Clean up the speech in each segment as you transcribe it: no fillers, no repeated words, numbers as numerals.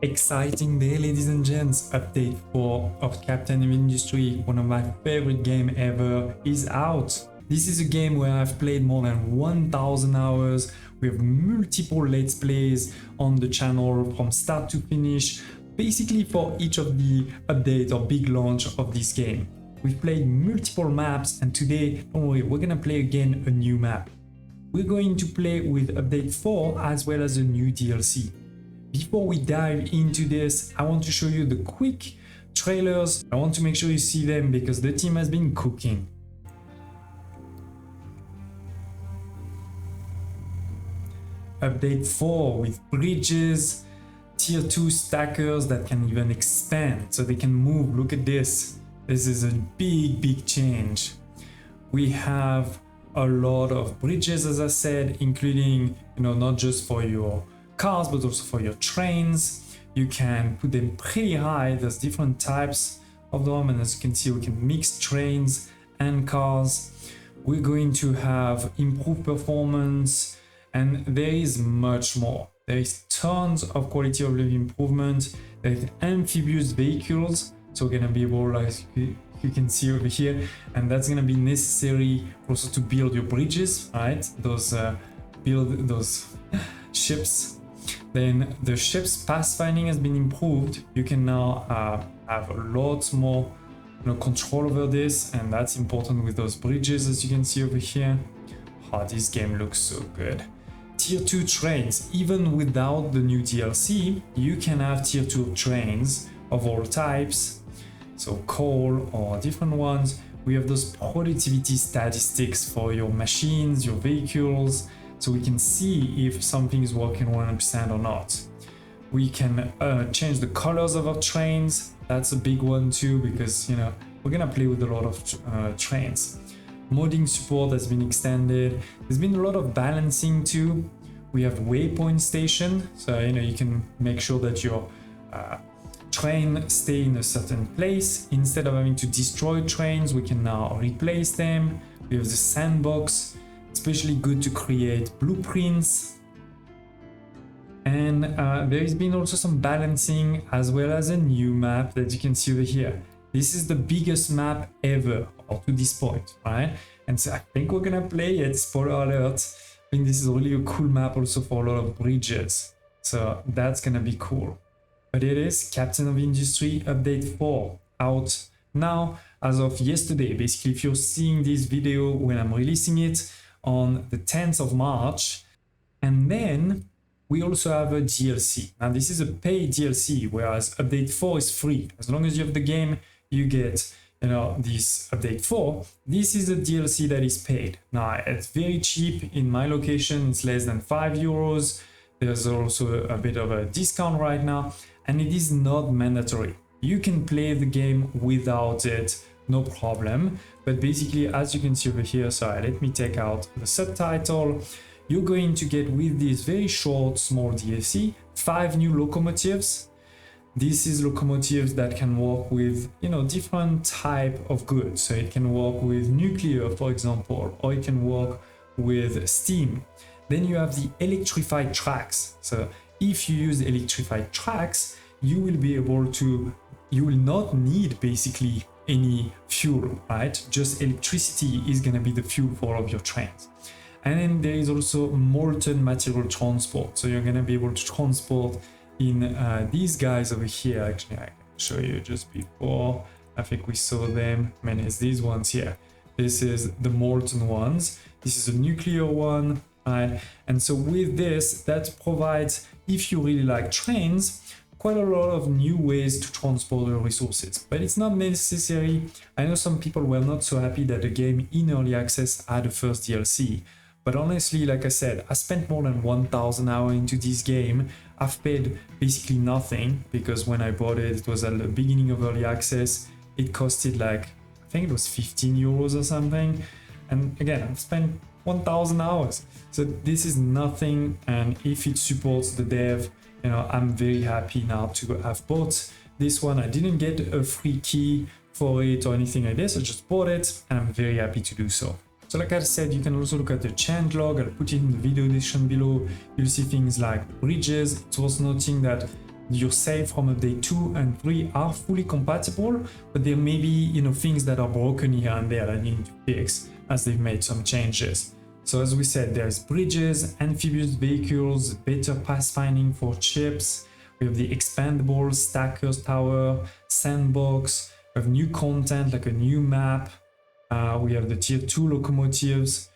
Exciting day, ladies and gents. Update 4 of Captain of Industry, one of my favorite game ever, is out. This is a game where I've played more than 1000 hours. We have multiple let's plays on the channel from start to finish, basically for each of the update or big launch of this game. We've played multiple maps, and today, don't worry, we're gonna play again a new map. We're going to play with update 4 as well as a new DLC. Before we dive into this, I want to show you the quick trailers. I want to make sure you see them because the team has been cooking. Update 4 with bridges, tier 2 stackers that can even expand so they can move. Look at this. This is a big change. We have a lot of bridges, as I said, including, not just for your cars but also for your trains. You can put them pretty high. There's different types of them, and as you can see, we can mix trains and cars. We're going to have improved performance, and there is much more. There is tons of quality of life improvement. There's amphibious vehicles, so we're gonna be able, like you can see over here, and that's gonna be necessary also to build your bridges, right? Build those ships. Then the ship's pathfinding has been improved. You can now have a lot more control over this, and that's important with those bridges, as you can see over here. Oh, this game looks so good. Tier 2 trains, even without the new DLC, you can have tier 2 trains of all types, so coal or different ones. We have those productivity statistics for your machines, your vehicles, so we can see if something is working 100% or not. We can change the colors of our trains. That's a big one too, because we're gonna play with a lot of trains. Modding support has been extended. There's been a lot of balancing too. We have waypoint station, so you can make sure that your train stay in a certain place. Instead of having to destroy trains, we can now replace them. We have the sandbox, especially good to create blueprints. And there has been also some balancing as well as a new map that you can see over here. This is the biggest map ever up to this point, right? And so I think we're gonna play it, spoiler alert. I think this is really a cool map also for a lot of bridges, so that's gonna be cool. But it is Captain of Industry update 4 out now as of yesterday. Basically, if you're seeing this video when I'm releasing it on the 10th of March, and then we also have a DLC. Now this is a paid DLC, whereas update 4 is free. As long as you have the game, you get this update 4. This is a DLC that is paid. Now it's very cheap in my location. It's less than €5. There's also a bit of a discount right now, and it is not mandatory. You can play the game without it, no problem. But basically, as you can see over here, sorry, let me take out the subtitle. You're going to get, with this very short small DLC, 5 new locomotives. This is locomotives that can work with different type of goods. So it can work with nuclear, for example, or it can work with steam. Then you have the electrified tracks. So if you use electrified tracks, you will not need basically any fuel, right? Just electricity is going to be the fuel for all of your trains. And then there is also molten material transport. So you're going to be able to transport in these guys over here. Actually, I can show you just before. I think we saw them. Man, it's these ones here. This is the molten ones. This is a nuclear one, right? And so with this, that provides, if you really like trains, quite a lot of new ways to transport your resources, but it's not necessary. I know some people were not so happy that the game in early access had the first DLC, but honestly, like I said, I spent more than 1000 hours into this game. I've paid basically nothing, because when I bought it, it was at the beginning of early access. It costed like, I think it was €15 or something. And again, I've spent 1000 hours. So this is nothing, and if it supports the dev, I'm very happy now to have bought this one. I didn't get a free key for it or anything like this. I just bought it, and I'm very happy to do so. So like I said, you can also look at the changelog. I'll put it in the video description below. You'll see things like bridges. It's worth noting that your save from update 2 and 3 are fully compatible, but there may be, you know, things that are broken here and there that you need to fix as they've made some changes. So as we said, there's bridges, amphibious vehicles, better pathfinding for ships. We have the expandable stackers tower, sandbox. We have new content like a new map. We have the tier 2 locomotives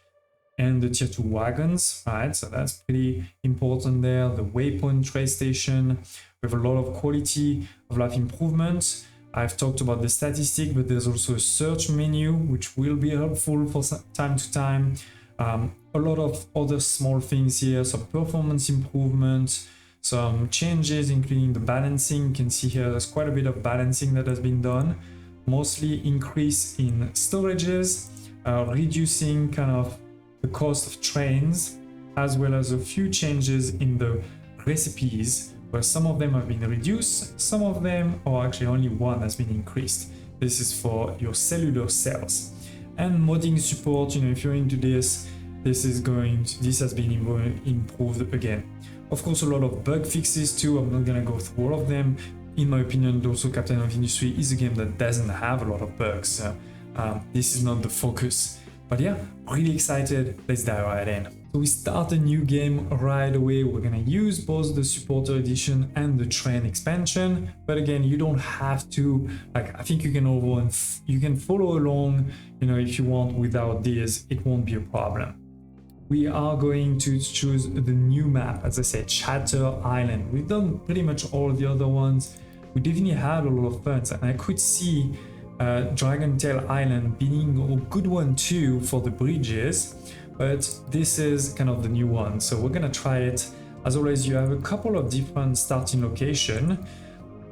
and the tier 2 wagons, right? So that's pretty important there. The waypoint trace station. We have a lot of quality of life improvements. I've talked about the statistic, but there's also a search menu, which will be helpful for time to time. A lot of other small things here, some performance improvements, some changes, including the balancing. You can see here there's quite a bit of balancing that has been done. Mostly increase in storages, reducing kind of the cost of trains, as well as a few changes in the recipes, where some of them have been reduced, some of them, or actually only one has been increased. This is for your cellular cells. And modding support, you know, if you're into this, this has been improved again. Of course, a lot of bug fixes too. I'm not gonna go through all of them. In my opinion, also Captain of Industry is a game that doesn't have a lot of bugs. This is not the focus. But yeah, really excited. Let's dive right in. So we start a new game right away. We're gonna use both the supporter edition and the train expansion. But again, you don't have to. Like, I think you can follow along. You know, if you want without this, it won't be a problem. We are going to choose the new map, as I said, Shatter Island. We've done pretty much all the other ones. We definitely had a lot of fun, and I could see Dragon Tail Island being a good one too for the bridges, but this is kind of the new one, so we're gonna try it. As always, you have a couple of different starting locations.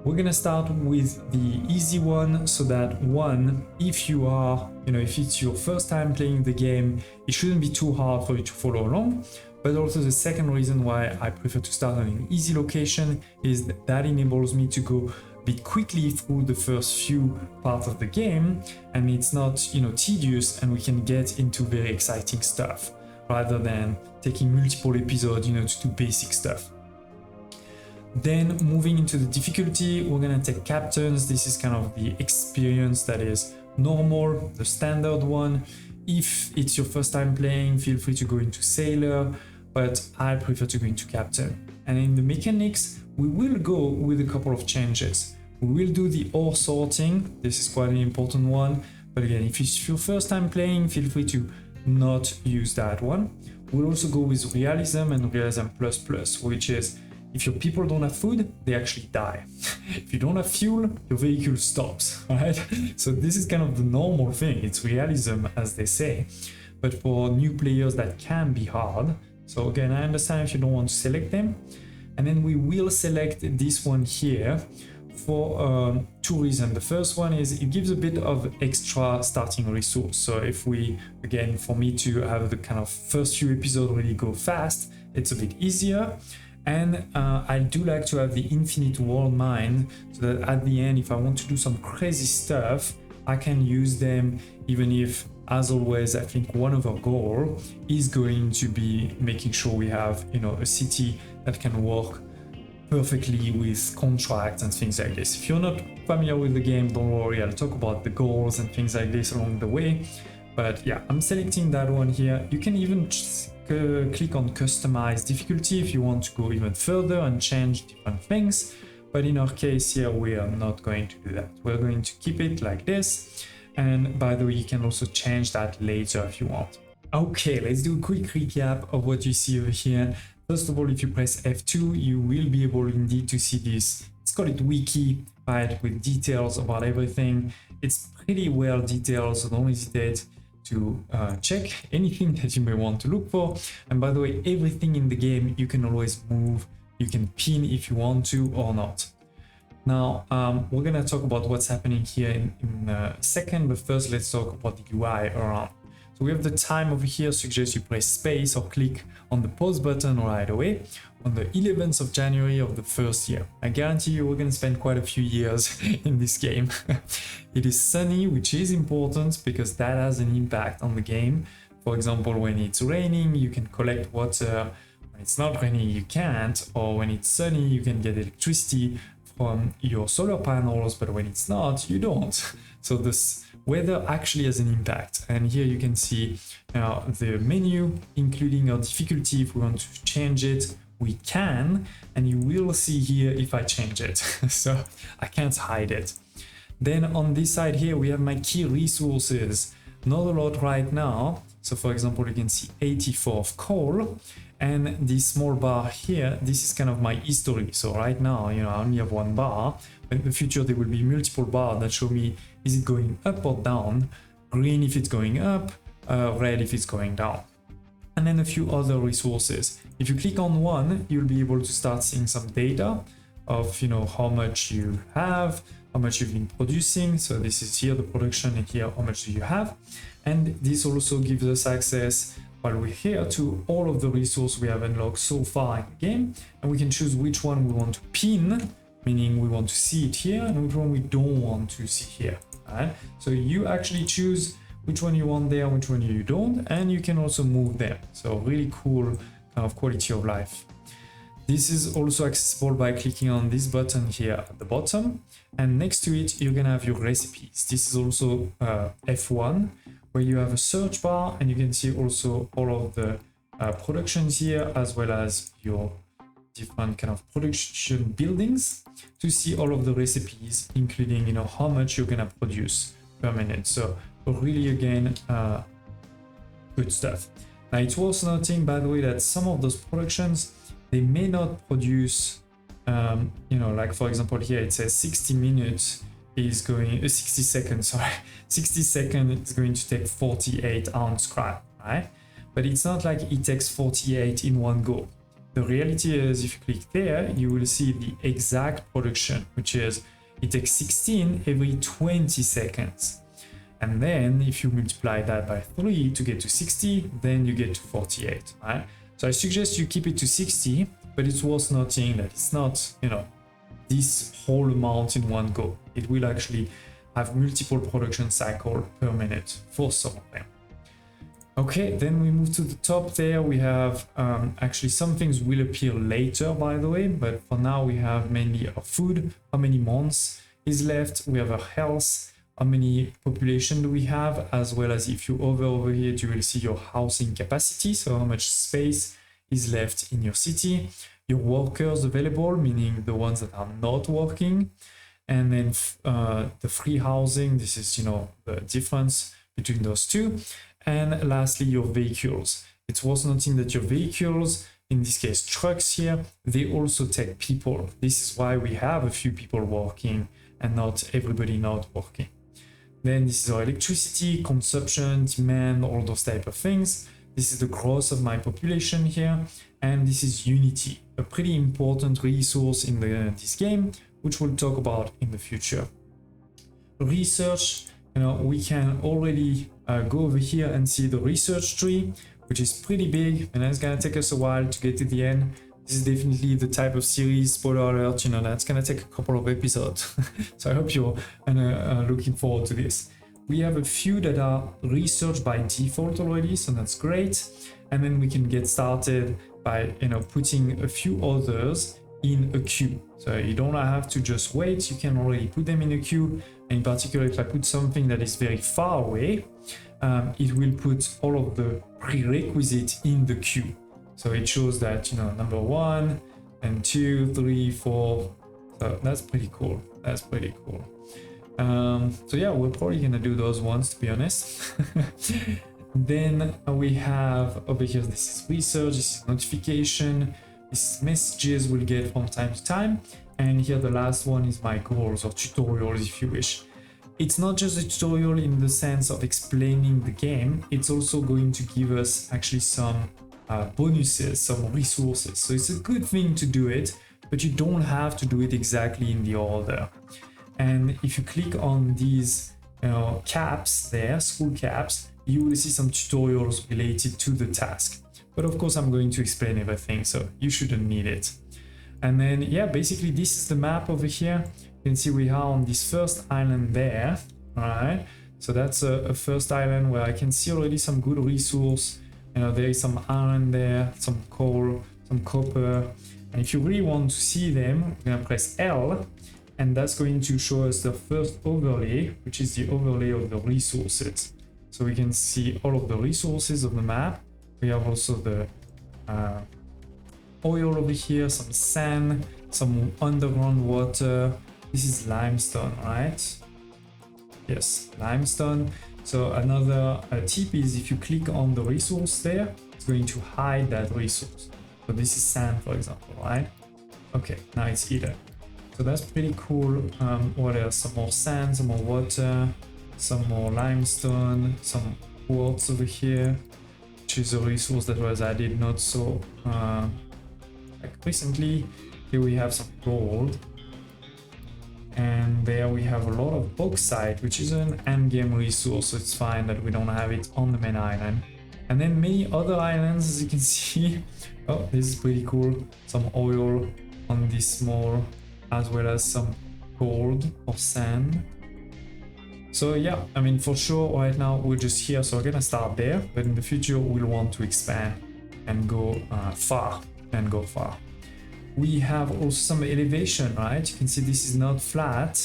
We're gonna start with the easy one, so that one, if you are, you know, if it's your first time playing the game, it shouldn't be too hard for you to follow along. But also the second reason why I prefer to start on an easy location is that enables me to go a bit quickly through the first few parts of the game, and it's not, you know, tedious, and we can get into very exciting stuff rather than taking multiple episodes, you know, to do basic stuff. Then moving into the difficulty, we're gonna take captains. This is kind of the experience that is normal, the standard one. If it's your first time playing, feel free to go into sailor, but I prefer to go into captain. And in the mechanics, we will go with a couple of changes. We will do the ore sorting. This is quite an important one. But again, if it's your first time playing, feel free to not use that one. We'll also go with realism and realism plus, which is if your people don't have food, they actually die. If you don't have fuel, your vehicle stops, right? So this is kind of the normal thing. It's realism, as they say. But for new players, that can be hard. So again, I understand if you don't want to select them. And then we will select this one here for two reasons. The first one is it gives a bit of extra starting resource. So if we, again, for me to have the kind of first few episodes really go fast, it's a bit easier. And I do like to have the infinite world mine, so that at the end, if I want to do some crazy stuff, I can use them, even if, as always, I think one of our goals is going to be making sure we have, you know, a city that can work perfectly with contracts and things like this. If you're not familiar with the game, don't worry, I'll talk about the goals and things like this along the way. But yeah, I'm selecting that one here. You can even click on customize difficulty if you want to go even further and change different things. But in our case here, we are not going to do that. We're going to keep it like this. And by the way, you can also change that later if you want. Okay, let's do a quick recap of what you see over here. First of all, if you press F2, you will be able indeed to see this, let's call it wiki, right, with details about everything. It's pretty well detailed, so don't hesitate to check anything that you may want to look for. And by the way, everything in the game you can always move, you can pin if you want to or not. Now we're gonna talk about what's happening here in a second, but first let's talk about the UI around. So we have the time over here. Suggest you press space or click on the pause button right away on the 11th of January of the first year. I guarantee you we're going to spend quite a few years in this game. It is sunny, which is important because that has an impact on the game. For example, when it's raining, you can collect water. When it's not raining, you can't, or when it's sunny, you can get electricity from your solar panels, but when it's not, you don't. So this weather actually has an impact. And here you can see now the menu, including our difficulty. If we want to change it, we can, and you will see here if I change it. So I can't hide it. Then on this side here, we have my key resources. Not a lot right now. So for example, you can see 84 of coal, and this small bar here, this is kind of my history. So right now, I only have one bar, but in the future there will be multiple bars that show me, is it going up or down? Green if it's going up, red if it's going down. And then a few other resources. If you click on one, you'll be able to start seeing some data of how much you have, how much you've been producing. So this is here the production, and here how much do you have. And this also gives us access while we're here to all of the resources we have unlocked so far in the game, and we can choose which one we want to pin, meaning we want to see it here, and which one we don't want to see here. Right? So you actually choose which one you want there, which one you don't, and you can also move them. So really cool kind of quality of life. This is also accessible by clicking on this button here at the bottom, and next to it you're gonna have your recipes. This is also F1, where you have a search bar, and you can see also all of the productions here, as well as your different kind of production buildings, to see all of the recipes, including how much you're gonna produce per minute. So really, again, good stuff. Now it's worth noting, by the way, that some of those productions, they may not produce like for example here it says 60 minutes is going 60 seconds, sorry, 60 seconds is going to take 48 ounce scrap, right? But it's not like it takes 48 in one go. The reality is, if you click there, you will see the exact production, which is it takes 16 every 20 seconds. And then if you multiply that by 3 to get to 60, then you get to 48, right? So I suggest you keep it to 60, but it's worth noting that it's not, this whole amount in one go. It will actually have multiple production cycles per minute for some of them. Okay, then we move to the top there. We have actually some things will appear later, by the way, but for now we have mainly our food, how many months is left, we have our health, how many population do we have, as well as if you hover over here, you will see your housing capacity, so how much space is left in your city, your workers available, meaning the ones that are not working, and then the free housing, this is the difference between those two, and lastly your vehicles. It's worth noting that your vehicles, in this case trucks here, they also take people. This is why we have a few people working and not everybody not working. Then this is our electricity, consumption, demand, all those type of things. This is the growth of my population here, and this is Unity, a pretty important resource in this game, which we'll talk about in the future. Research, we can already go over here and see the research tree, which is pretty big, and it's gonna take us a while to get to the end. This is definitely the type of series, spoiler alert, that's gonna take a couple of episodes. So I hope you're looking forward to this. We have a few that are researched by default already, so that's great. And then we can get started by putting a few others in a queue. So you don't have to just wait, you can already put them in a queue. And in particular, if I put something that is very far away, it will put all of the prerequisites in the queue. So it shows that, number 1 and 2, 3, 4. So that's pretty cool. That's pretty cool. So yeah, we're probably gonna do those ones, to be honest. Then we have over here, this is research, this is notification, this is messages we'll get from time to time. And here the last one is my goals or tutorials, if you wish. It's not just a tutorial in the sense of explaining the game, it's also going to give us actually some bonuses, some resources. So it's a good thing to do it, but you don't have to do it exactly in the order. And if you click on these caps there, school caps, you will see some tutorials related to the task. But of course, I'm going to explain everything, so you shouldn't need it. And then, yeah, basically this is the map over here. You can see we are on this first island there, all right? So that's a first island where I can see already some good resource. There is some iron there, some coal, some copper. And if you really want to see them, we're gonna press L, and that's going to show us the first overlay, which is the overlay of the resources. So we can see all of the resources of the map. We have also the oil over here, some sand, some underground water. This is limestone, right? Yes, limestone. So another tip is if you click on the resource there, it's going to hide that resource. So this is sand, for example, right? Okay, now it's hidden. So that's pretty cool. What else? Some more sand, some more water, some more limestone, some quartz over here, which is a resource that was added not so like recently. Here we have some gold, and there we have a lot of bauxite, which is an endgame resource, so it's fine that we don't have it on the main island. And then many other islands, as you can see. Oh, this is pretty cool. Some oil on this small, as well as some gold or sand. So yeah, I mean, for sure right now we're just here, so we're gonna start there, but in the future we'll want to expand and go far. We have also some elevation, right? You can see this is not flat,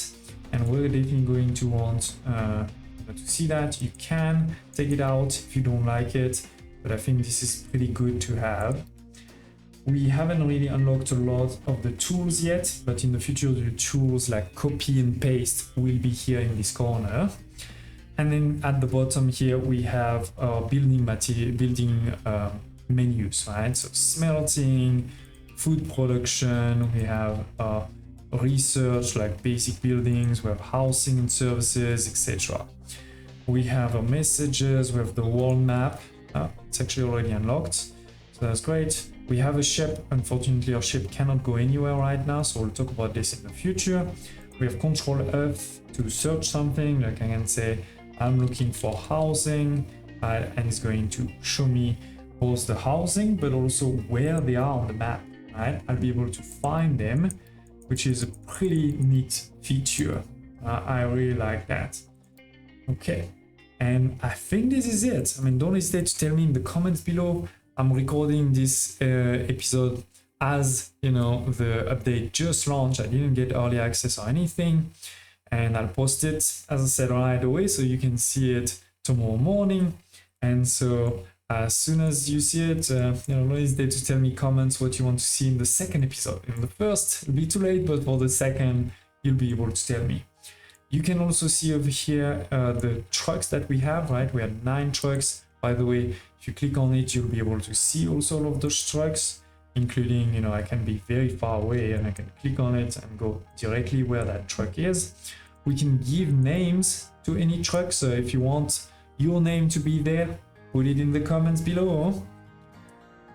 and we're definitely going to want to see that. You can take it out if you don't like it, but I think this is pretty good to have. We haven't really unlocked a lot of the tools yet, but in the future the tools like copy and paste will be here in this corner. And then at the bottom here we have our building menus, right? So smelting, food production, we have research like basic buildings, we have housing and services, etc. We have our messages, we have the world map. It's actually already unlocked, so that's great. We have a ship. Unfortunately our ship cannot go anywhere right now, so we'll talk about this in the future. We have control F to search something, like I can say I'm looking for housing, and it's going to show me both the housing but also where they are on the map, right? I'll be able to find them, which is a pretty neat feature. I really like that. Okay, and I think this is it. I mean, don't hesitate to tell me in the comments below. I'm recording this episode as, you know, the update just launched. I didn't get early access or anything, and I'll post it, as I said, right away, so you can see it tomorrow morning. And so as soon as you see it, don't hesitate to tell me comments what you want to see in the second episode. In the first, it'll be too late, but for the second, you'll be able to tell me. You can also see over here the trucks that we have, right? We have 9 trucks. By the way, if you click on it, you'll be able to see also all of those trucks, including, you know, I can be very far away and I can click on it and go directly where that truck is. We can give names to any truck, so if you want your name to be there, put it in the comments below.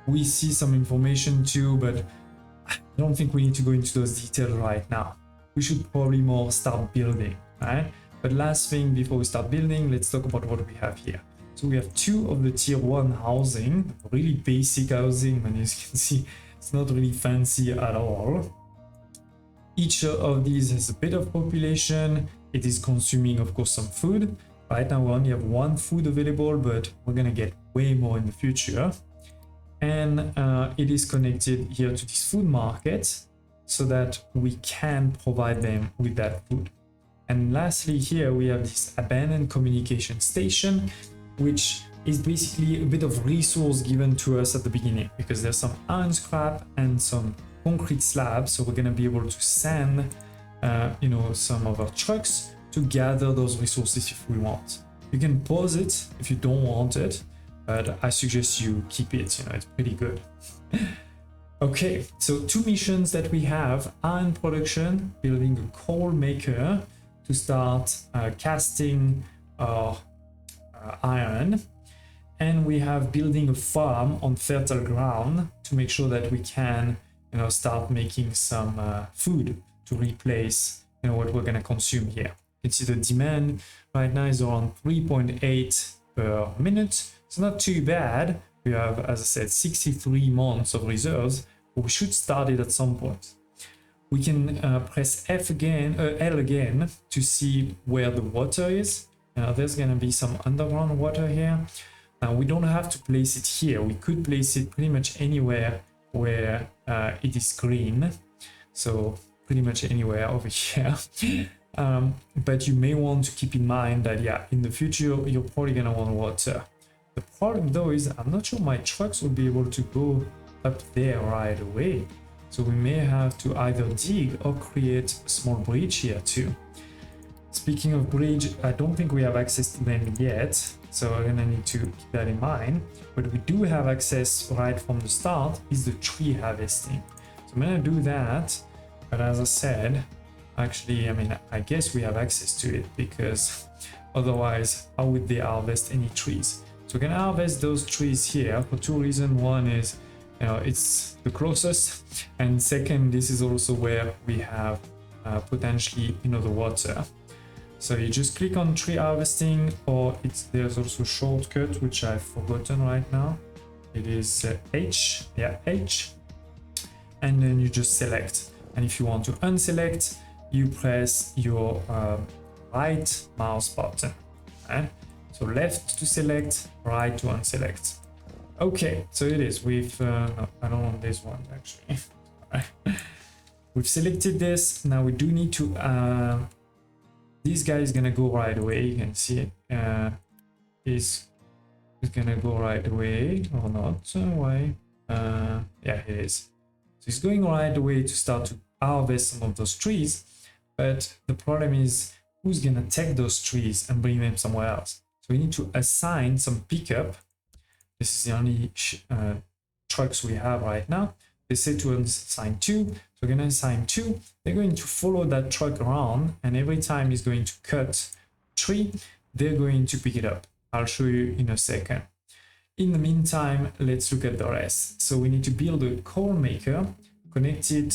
We see some information too, but I don't think we need to go into those details right now. We should probably more start building, right? But last thing before we start building, let's talk about what we have here. So we have 2 of the tier 1 housing, really basic housing, and as you can see, it's not really fancy at all. Each of these has a bit of population. It is consuming, of course, some food. Right now we only have 1 food available, but we're gonna get way more in the future. And it is connected here to this food market so that we can provide them with that food. And lastly, here we have this abandoned communication station, which is basically a bit of resource given to us at the beginning, because there's some iron scrap and some concrete slabs, so we're going to be able to send some of our trucks to gather those resources if we want. You can pause it if you don't want it, but I suggest you keep it, you know, it's pretty good. Okay, so 2 missions that we have: iron production, building a coal maker to start casting our iron, and we have building a farm on fertile ground to make sure that we can, you know, start making some food to replace, you know, what we're going to consume here. You can see the demand right now is around 3.8 per minute. It's not too bad. We have, as I said, 63 months of reserves, but we should start it at some point. We can press L again to see where the water is. There's going to be some underground water here. Now we don't have to place it here. We could place it pretty much anywhere where it is green, so pretty much anywhere over here. But you may want to keep in mind that, yeah, in the future you're probably gonna want water. The problem though is I'm not sure my trucks will be able to go up there right away, so we may have to either dig or create a small bridge here too. Speaking of bridge, I don't think we have access to them yet, so we're gonna need to keep that in mind. But we do have access right from the start is the tree harvesting. So I'm gonna do that, but as I said, actually, I mean, I guess we have access to it, because otherwise how would they harvest any trees? So we're gonna harvest those trees here for two reasons. One is, you know, it's the closest, and second, this is also where we have potentially, you know, the water. So you just click on tree harvesting, or there's also a shortcut which I've forgotten right now. It is H, yeah, H, and then you just select. And if you want to unselect, you press your right mouse button. Okay? So left to select, right to unselect. Okay, so it is. No, I don't want this one actually. All right. We've selected this. Now we do need to. This guy is gonna go right away. You can see it. Is gonna go right away or not? Why? Yeah, it is. So it's going right away to start to harvest some of those trees. But the problem is, who's gonna take those trees and bring them somewhere else? So we need to assign some pickup. This is the only trucks we have right now. They say to assign 2. So we're gonna assign 2. They're going to follow that truck around, and every time he's going to cut tree, they're going to pick it up. I'll show you in a second. In the meantime, let's look at the rest. So we need to build a coal maker, connect it,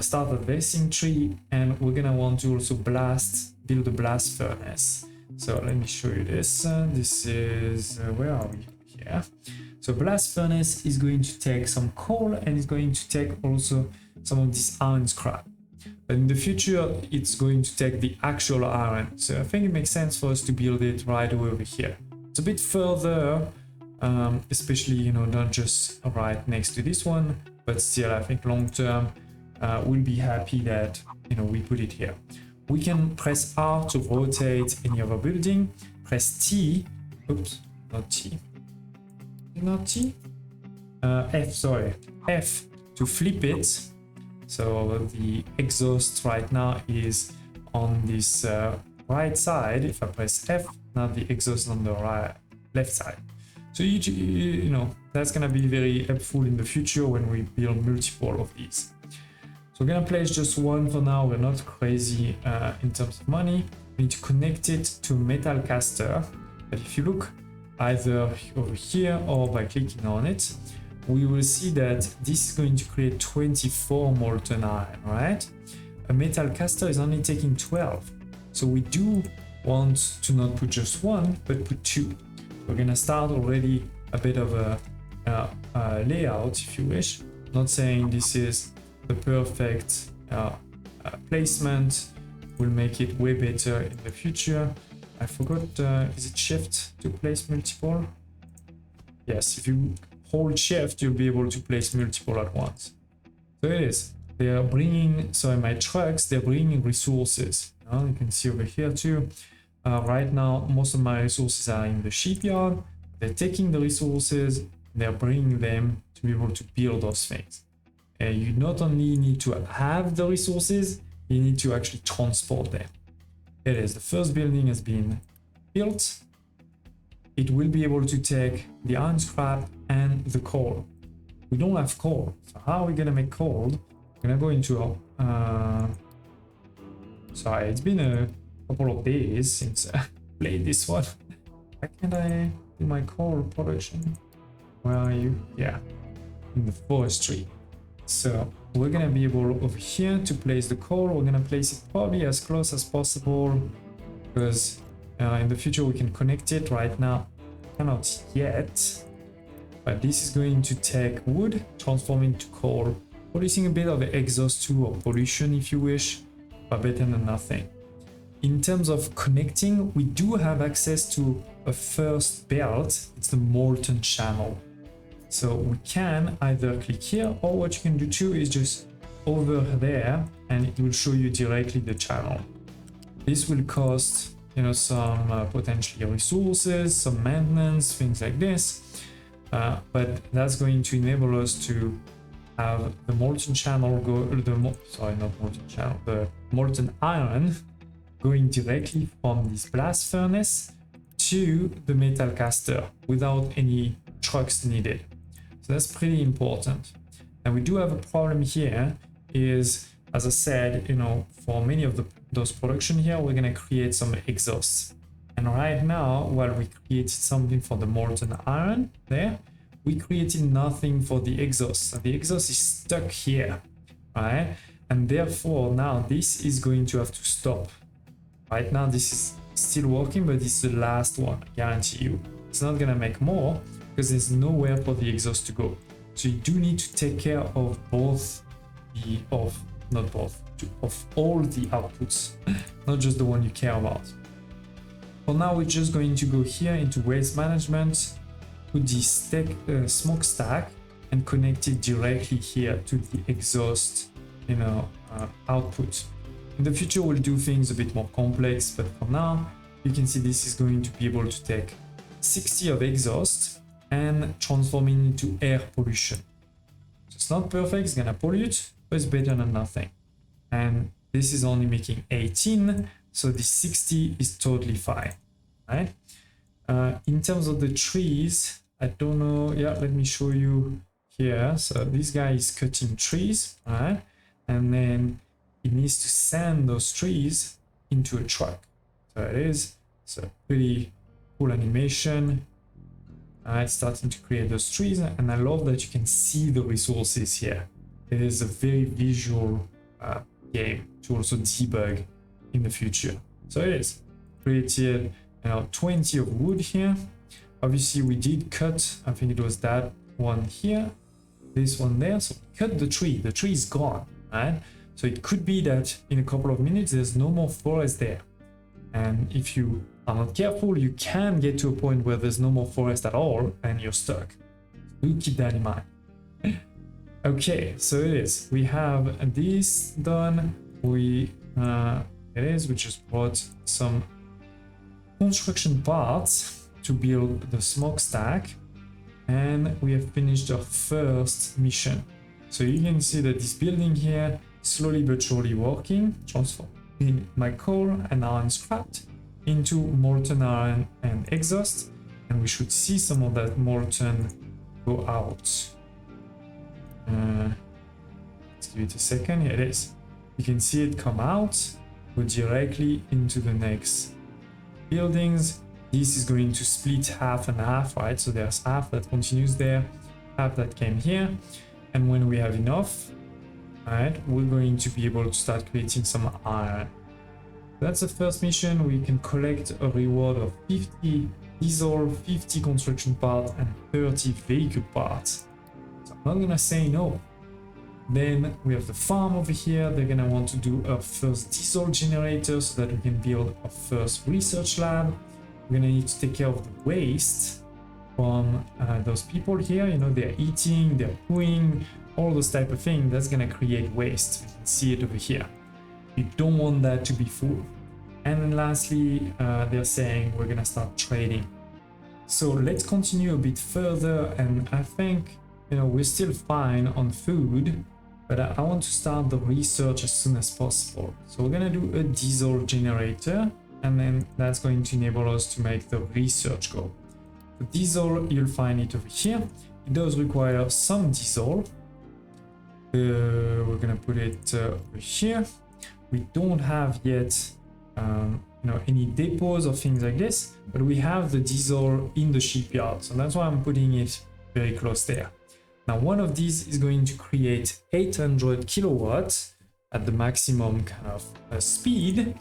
start harvesting tree, and we're gonna want to also build a blast furnace. So let me show you this. This is where are we? Here. So blast furnace is going to take some coal, and it's going to take also some of this iron scrap. But in the future, it's going to take the actual iron. So I think it makes sense for us to build it right over here. It's a bit further, especially, you know, not just right next to this one, but still I think long term we'll be happy that, you know, we put it here. We can press R to rotate any other building, press T, oops, not T, not T, F, sorry, F to flip it. So the exhaust right now is on this right side. If I press F, now the exhaust is on the left side. So you know, that's gonna be very helpful in the future when we build multiple of these. So we're gonna place just one for now. We're not crazy in terms of money. We need to connect it to a metal caster. But if you look either over here or by clicking on it, we will see that this is going to create 24 molten iron, right? A metal caster is only taking 12. So we do want to not put just one, but put 2. We're gonna start already a bit of a layout, if you wish. Not saying this is the perfect placement. We'll make it way better in the future. I forgot, is it shift to place multiple? Yes, if you hold shift, you'll be able to place multiple at once. So it is. They are bringing, so in my trucks, they're bringing resources. You can see over here too. Right now, most of my resources are in the shipyard. They're taking the resources, they're bringing them to be able to build those things. And you not only need to have the resources, you need to actually transport them. It is. The first building has been built. It will be able to take the iron scrap and the coal. We don't have coal. So how are we gonna make coal? We're gonna go into sorry, it's been a couple of days since I played this one. Why can't I do my coal production? Where are you? Yeah, in the forestry. So we're gonna be able over here to place the coal. We're gonna place it probably as close as possible, because in the future we can connect it. Right now cannot yet, but this is going to take wood, transform into coal, producing a bit of the exhaust too, or pollution if you wish, but better than nothing. In terms of connecting, we do have access to a first belt. It's the molten channel. So we can either click here, or what you can do too is just over there, and it will show you directly the channel. This will cost, you know, some potentially resources, some maintenance, things like this, but that's going to enable us to have the molten channel go, the molten iron going directly from this blast furnace to the metal caster without any trucks needed. So that's pretty important. And we do have a problem here is, as I said, you know, for many of those production here, we're going to create some exhausts. And right now, while we created something for the molten iron there, we created nothing for the exhaust. So the exhaust is stuck here, right? And therefore now this is going to have to stop. Right now this is still working, but this is the last one, I guarantee you. It's not gonna make more because there's nowhere for the exhaust to go. So you do need to take care of both of all the outputs, not just the one you care about. For now, we're just going to go here into waste management, put the smokestack and connect it directly here to the exhaust, you know, output. In the future, we'll do things a bit more complex, but for now, you can see this is going to be able to take 60 of exhaust and transform it into air pollution. So it's not perfect, it's gonna pollute, but it's better than nothing. And this is only making 18, so the 60 is totally fine, right? In terms of the trees, I don't know. Yeah, let me show you here. So this guy is cutting trees, right? And then he needs to send those trees into a truck. So it is. So pretty cool animation. It's starting to create those trees, and I love that you can see the resources here. It is a very visual game to also debug in the future. So it is created 20 of wood here. Obviously we did cut, I think it was that one here, this one there. So we cut the tree is gone, right? So it could be that in a couple of minutes there's no more forest there, and if you are not careful, you can get to a point where there's no more forest at all and you're stuck. Do keep that in mind. Okay, so it is. We have this done. We just brought some construction parts to build the smokestack, and we have finished our first mission. So you can see that this building here slowly but surely working, transforming my coal and iron scrap into molten iron and exhaust, and we should see some of that molten go out. Let's give it a second. Here it is. You can see it come out, go directly into the next buildings. This is going to split half and half, right? So there's half that continues there, half that came here, and when we have enough, right, we're going to be able to start creating some iron. That's the first mission. We can collect a reward of 50 diesel, 50 construction parts, and 30 vehicle parts. So I'm not gonna say no. Then we have the farm over here. They're gonna want to do a first diesel generator so that we can build a first research lab. We're gonna need to take care of the waste from those people here. You know, they're eating, they're pooing, all those type of things. That's gonna create waste. You can see it over here. You don't want that to be full. And then lastly, they're saying we're gonna start trading. So let's continue a bit further, and I think, you know, we're still fine on food, but I want to start the research as soon as possible. So we're gonna do a diesel generator, and then that's going to enable us to make the research go. The diesel, you'll find it over here. It does require some diesel. We're gonna put it over here. We don't have yet any depots or things like this, but we have the diesel in the shipyard, so that's why I'm putting it very close there. Now one of these is going to create 800 kilowatts at the maximum kind of speed,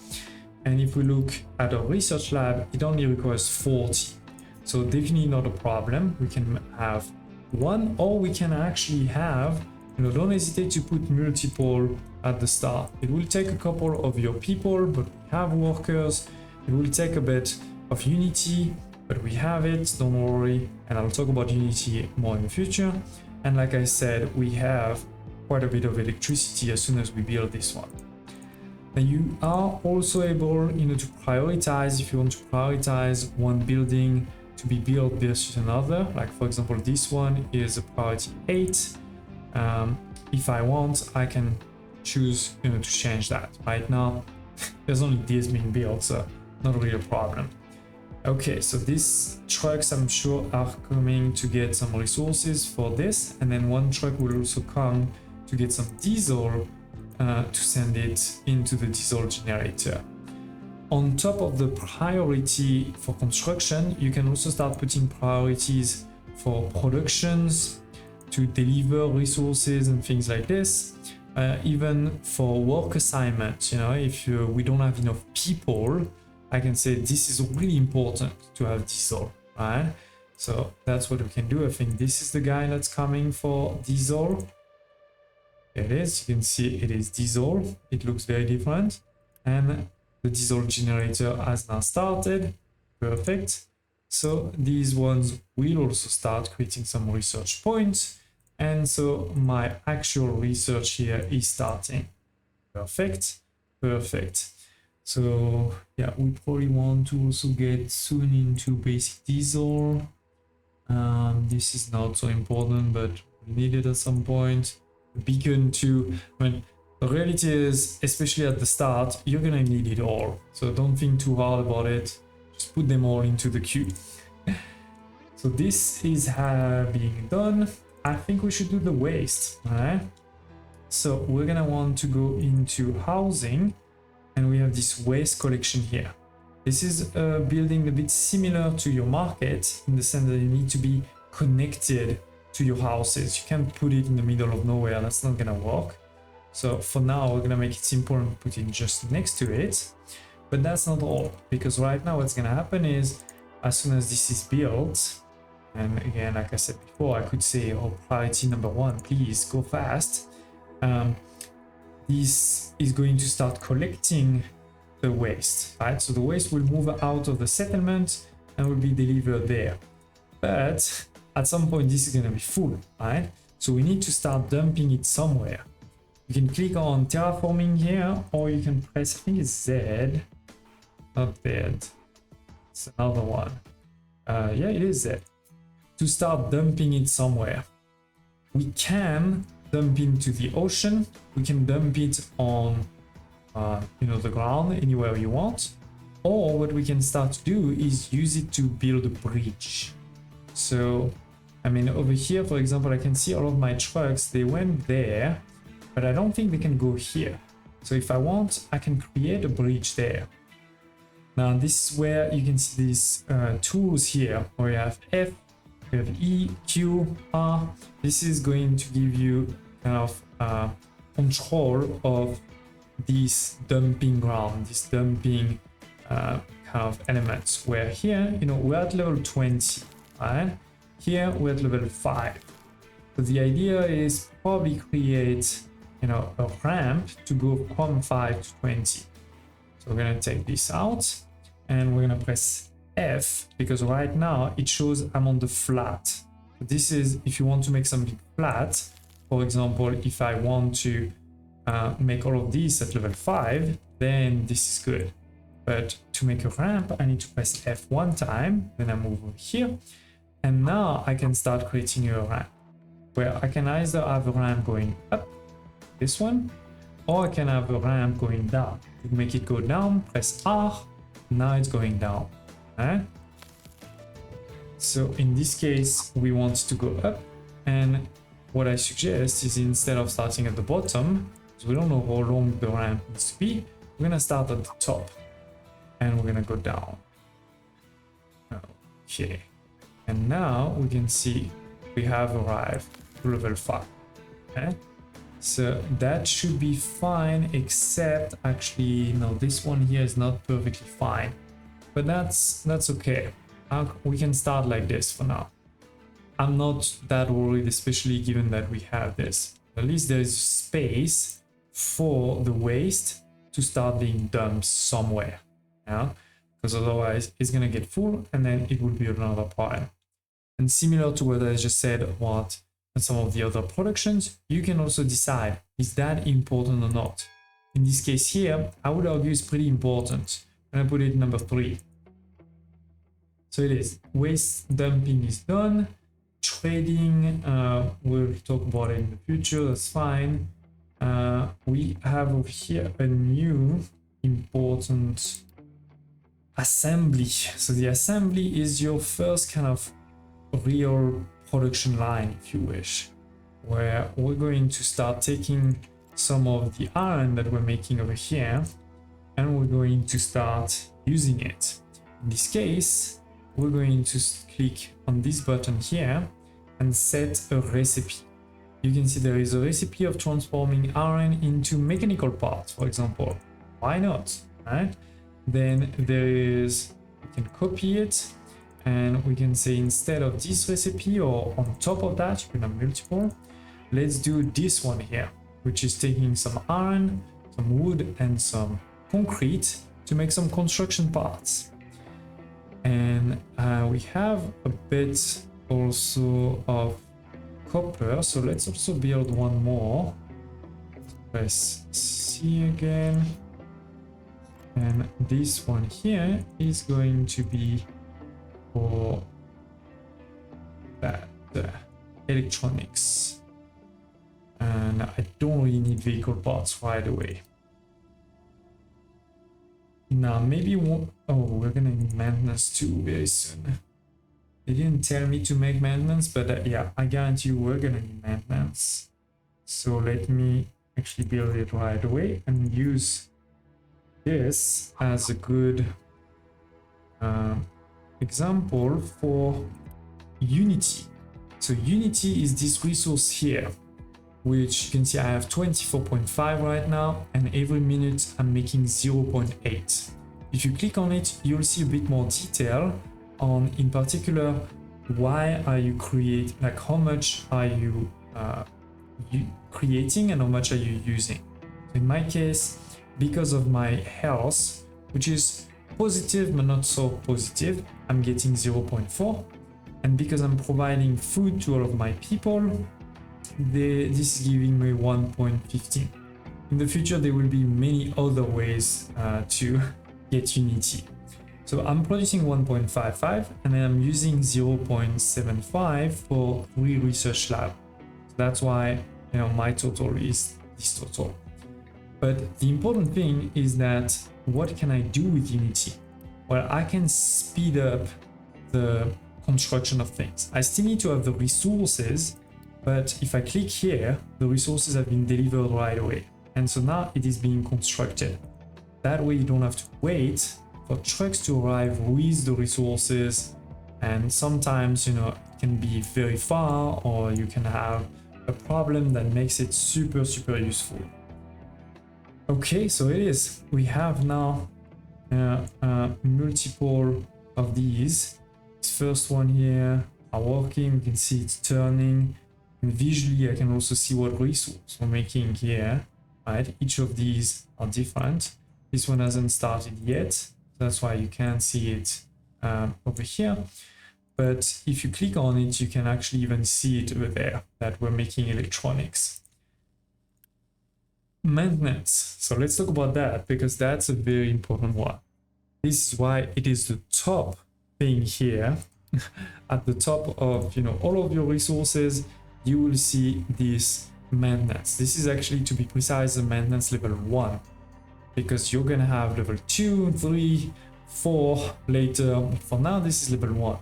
and if we look at our research lab, it only requires 40, so definitely not a problem. We can have one, or we can actually have, don't hesitate to put multiple at the start. It will take a couple of your people, but we have workers. It will take a bit of Unity, but we have it, don't worry, and I'll talk about Unity more in the future. And like I said, we have quite a bit of electricity as soon as we build this one. Now you are also able, to prioritize if you want to prioritize one building to be built versus another. Like for example, this one is a priority 8. If I want, I can choose, to change that. Right now, there's only this being built, so not really a problem. Okay, so these trucks, I'm sure, are coming to get some resources for this, and then one truck will also come to get some diesel to send it into the diesel generator. On top of the priority for construction, you can also start putting priorities for productions to deliver resources and things like this. Even for work assignments, if we don't have enough people, I can say this is really important to have diesel, right? So that's what we can do. I think this is the guy that's coming for diesel. There it is. You can see it is diesel. It looks very different. And the diesel generator has now started. Perfect. So these ones will also start creating some research points. And so my actual research here is starting. Perfect. Perfect. So yeah, we probably want to also get soon into basic diesel. This is not so important, but we need it at some point. The beacon too. The reality is, especially at the start, you're gonna need it all. So don't think too hard about it. Just put them all into the queue. So this is being done. I think we should do the waste, right? So we're gonna want to go into housing. And we have this waste collection here. This is a building a bit similar to your market in the sense that you need to be connected to your houses. You can't put it in the middle of nowhere. That's not gonna work. So for now, we're gonna make it simple and put it just next to it. But that's not all, because right now what's gonna happen is as soon as this is built, and again, like I said before, I could say, oh, priority number 1, please go fast. This is going to start collecting the waste, right? So the waste will move out of the settlement and will be delivered there. But at some point, this is going to be full, right? So we need to start dumping it somewhere. You can click on terraforming here, or you can press, I think it's Z, not there. It's another one. Yeah, it is Z. To start dumping it somewhere. We can dump into the ocean, we can dump it on the ground anywhere you want, or what we can start to do is use it to build a bridge. So over here, for example, I can see all of my trucks, they went there, but I don't think they can go here. So if I want, I can create a bridge there. Now this is where you can see these tools here, where you have F, we have E, Q, R. This is going to give you kind of control of this dumping ground, this dumping kind of elements. Where here, we're at level 20, right? Here we're at level 5. So the idea is probably create, a ramp to go from 5 to 20. So we're gonna take this out and we're gonna press F, because right now it shows I'm on the flat. This is if you want to make something flat. For example, if I want to make all of these at level 5, then this is good. But to make a ramp, I need to press F one time, then I move over here. And now I can start creating a ramp, where I can either have a ramp going up, this one, or I can have a ramp going down. To make it go down, press R, now it's going down. So in this case, we want to go up, and what I suggest is instead of starting at the bottom, because we don't know how long the ramp needs to be, we're gonna start at the top and we're gonna go down. Okay, and now we can see we have arrived to level 5. Okay, so that should be fine, except actually no, this one here is not perfectly fine. But that's okay. We can start like this for now. I'm not that worried, especially given that we have this. At least there is space for the waste to start being dumped somewhere. Yeah. because otherwise it's gonna get full and then it will be another pile. And similar to what I just said about some of the other productions, you can also decide, is that important or not? In this case here, I would argue it's pretty important. I'm gonna put it number 3. So it is. Waste dumping is done. Trading, we'll talk about it in the future, that's fine. We have over here a new important assembly. So the assembly is your first kind of real production line, if you wish, where we're going to start taking some of the iron that we're making over here and we're going to start using it. In this case, we're going to click on this button here and set a recipe. You can see there is a recipe of transforming iron into mechanical parts, for example. Why not, right? Then there is, we can copy it and we can say instead of this recipe or on top of that, you can have multiple. Let's do this one here, which is taking some iron, some wood and some concrete to make some construction parts. And we have a bit also of copper, so let's also build one more. Press C again, and this one here is going to be for that electronics, and I don't really need vehicle parts right away. Now maybe we're gonna need maintenance too very soon. They didn't tell me to make maintenance, but yeah, I guarantee you we're gonna need maintenance. So let me actually build it right away and use this as a good example for Unity. So Unity is this resource here, which you can see I have 24.5 right now, and every minute I'm making 0.8. If you click on it, you'll see a bit more detail on, in particular, why are you creating, like how much are you creating and how much are you using. In my case, because of my health, which is positive but not so positive, I'm getting 0.4, and because I'm providing food to all of my people, this is giving me 1.15. In the future, there will be many other ways to get Unity. So I'm producing 1.55 and then I'm using 0.75 for 3 research labs. So that's why, you know, my total is this total. But the important thing is that what can I do with Unity? Well, I can speed up the construction of things. I still need to have the resources, but if I click here, the resources have been delivered right away. And so now it is being constructed. That way you don't have to wait for trucks to arrive with the resources. And sometimes, you know, it can be very far, or you can have a problem that makes it super, super useful. Okay, so it is. We have now multiple of these. This first one here are working. You can see it's turning. And visually, I can also see what resource we're making here, right? Each of these are different. This one hasn't started yet. That's why you can't see it over here. But if you click on it, you can actually even see it over there, that we're making electronics. Maintenance. So let's talk about that, because that's a very important one. This is why it is the top thing here. At the top of, you know, all of your resources, you will see this maintenance. This is actually, to be precise, a maintenance level 1, because you're gonna have level 2, 3, 4 later. But for now, this is level 1.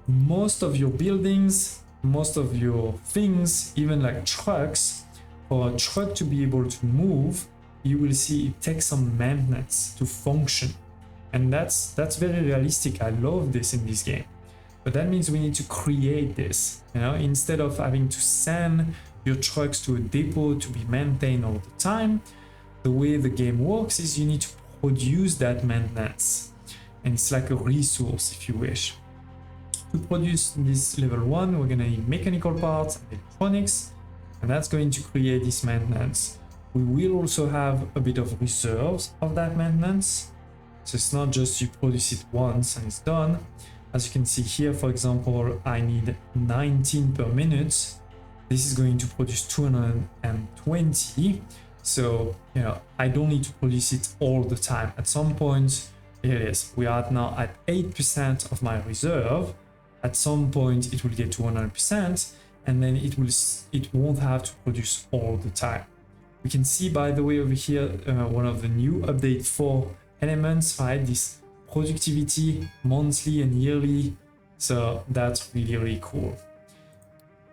Most of your buildings, most of your things, even like trucks, for a truck to be able to move, you will see it takes some maintenance to function. And that's very realistic. I love this in this game. But that means we need to create this, you know, instead of having to send your trucks to a depot to be maintained all the time. The way the game works is you need to produce that maintenance, and it's like a resource, if you wish. To produce this level 1, we're gonna need mechanical parts and electronics, and that's going to create this maintenance. We will also have a bit of reserves of that maintenance, So it's not just you produce it once and it's done. As you can see here, for example, I need 19 per minute. This is going to produce 220. So, you know, I don't need to produce it all the time. At some point, here it is. We are now at 8% of my reserve. At some point, it will get to 100%, and then it won't have to produce all the time. We can see, by the way, over here, one of the new update 4 elements, right? This productivity monthly and yearly. So that's really, really cool.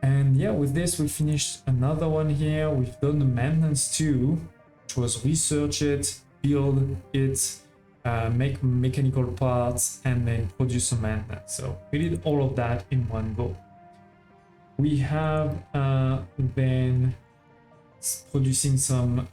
And yeah, with this, we finished another one here. We've done the maintenance too, which was research it, build it, make mechanical parts, and then produce a maintenance. So we did all of that in one go. We have then producing some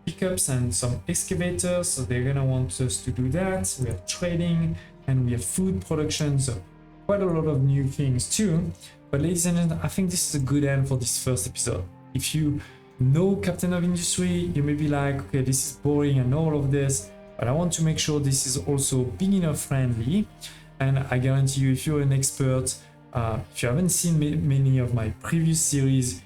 pickups and some excavators, so they're gonna want us to do that. We have trading and we have food production, so quite a lot of new things too. But ladies and gentlemen, I think this is a good end for this first episode. If you know Captain of Industry, you may be like, okay, this is boring, I know all of this, but I want to make sure this is also beginner friendly. And I guarantee you, if you're an expert, if you haven't seen many of my previous series,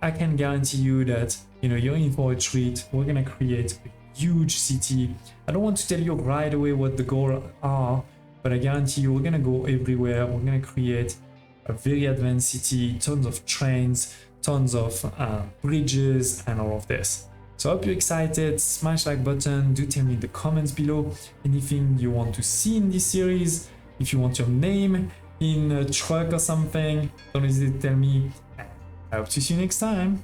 I can guarantee you that, you know, you're in for a treat. We're gonna create a huge city. I don't want to tell you right away what the goals are, but I guarantee you we're gonna go everywhere. We're gonna create a very advanced city, tons of trains, tons of bridges, and all of this. So I hope you're excited. Smash like button. Do tell me in the comments below anything you want to see in this series. If you want your name in a truck or something, don't hesitate to tell me. I hope to see you next time.